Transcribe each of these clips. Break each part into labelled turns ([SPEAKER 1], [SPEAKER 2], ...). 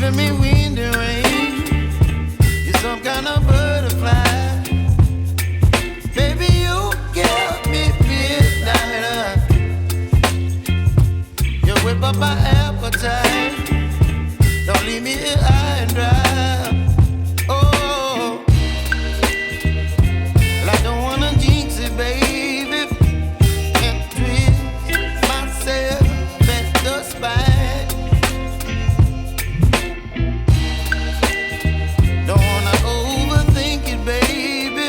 [SPEAKER 1] giving me wind and rain. You're some kind of butterfly. Baby, you give me midnight. You whip up my appetite. Don't leave me here high and dry. Oh, well, I don't wanna jinx it, baby, and twist myself at the spine. Don't wanna overthink it, baby.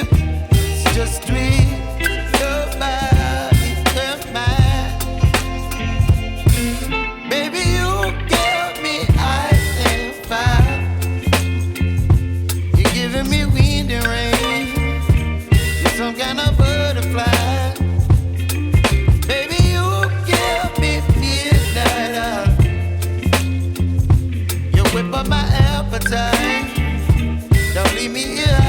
[SPEAKER 1] It's just twist your body and mine. Baby, you give me ice and fire. You're giving me wind and rain. You're some kind of butterfly. Baby, you give me midnight. You whip up my appetite. Don't leave me here